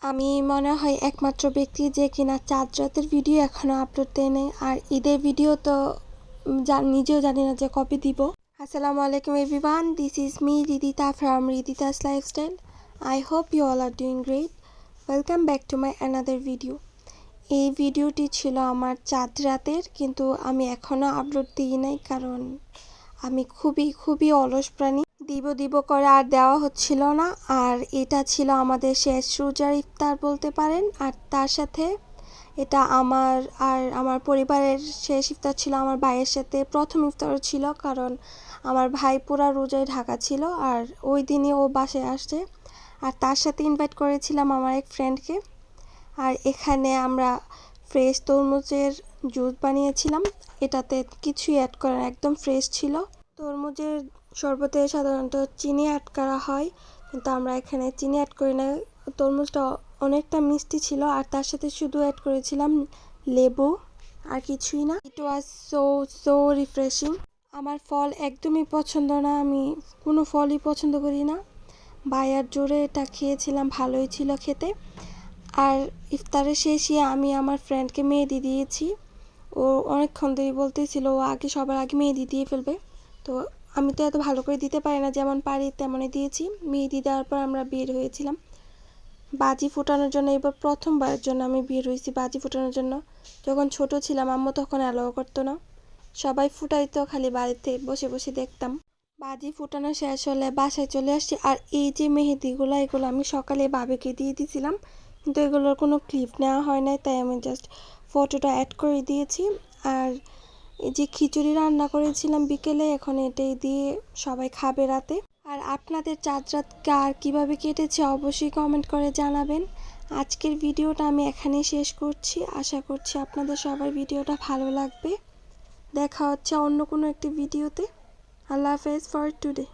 আমি মনে হয় একমাত্র ব্যক্তি যে কিনা চাঁদ রাতের ভিডিও এখনো আপলোড দেয় নাই, আর ঈদের ভিডিও তো নিজেও জানি না যে কবে দিব। আসসালামু আলাইকুম everyone, this is me Ridita from Ridita's lifestyle. I hope you all are doing great. Welcome back to my another video. এই ভিডিওটি ছিল আমার চাঁদ রাতের, কিন্তু আমি এখনও আপলোড দিই নাই কারণ আমি খুবই অলস প্রাণী। দিব করে আর দেওয়া হচ্ছিল না। আর এটা ছিল আমাদের শেষ রোজার ইফতার বলতে পারেন, আর তার সাথে এটা আমার পরিবারের শেষ ইফতার ছিল। আমার ভাইয়ের সাথে প্রথম ইফতারও ছিল, কারণ আমার ভাই পুরা রোজায় ঢাকা ছিল আর ওই দিনই ও বাসায় আসছে। আর তার সাথে ইনভাইট করেছিলাম আমার এক ফ্রেন্ডকে। আর এখানে আমরা ফ্রেশ তরমুজের জুস বানিয়েছিলাম, এটাতে কিছুই অ্যাড করা না, একদম ফ্রেশ ছিল। তরমুজের শরবতে সাধারণত চিনি অ্যাড করা হয়, কিন্তু আমরা এখানে চিনি অ্যাড করি না। তরমুজটা অনেকটা মিষ্টি ছিল, আর তার সাথে শুধু অ্যাড করেছিলাম লেবু, আর কিছুই না। ইট ওয়াজ সো রিফ্রেশিং। আমার ফল একদমই পছন্দ না, আমি কোনো ফলই পছন্দ করি না। ভাইয়ার জোরে এটা খেয়েছিলাম, ভালোই ছিল খেতে। আর ইফতারের শেষে আমি আমার ফ্রেন্ডকে মেহেদি দিয়েছি। ও অনেকক্ষণ ধরে বলতেছিল ও সবার আগে মেহেদি দিয়ে ফেলবে। তো আমি তো এত ভালো করে দিতে পারি না, যেমন পারি তেমনই দিয়েছি। মেহেদি দেওয়ার পর আমরা বের হয়েছিলাম বাজি ফোটানোর জন্য। এবার প্রথমবারের জন্য আমি বের হয়েছি বাজি ফোটানোর জন্য। যখন ছোট ছিলাম আম্মু তখন অ্যালাউ করতো না, সবাই ফুটাইতো, খালি বাড়িতে বসে বসে দেখতাম। বাজি ফোটানো শেষ হলে বাসায় চলে আসছি। আর এই যে মেহেদিগুলো, এগুলো আমি সকালে বাবাকে দিয়ে দিয়েছিলাম, কিন্তু এগুলোর কোনো ক্লিপ নেওয়া হয় নাই, তাই আমি জাস্ট ফটোটা অ্যাড করে দিয়েছি। আর এই যে খিচুড়ি রান্না করেছিলাম বিকেলে, এখন এটাই দিয়ে সবাই খাবে রাতে। আর আপনাদের চাঁদ রাত কার কীভাবে কেটেছে অবশ্যই কমেন্ট করে জানাবেন। আজকের ভিডিওটা আমি এখানেই শেষ করছি। আশা করছি আপনাদের সবার ভিডিওটা ভালো লাগবে। দেখা হচ্ছে অন্য কোনো একটি ভিডিওতে। আল্লাহ হাফেজ ফর টুডে।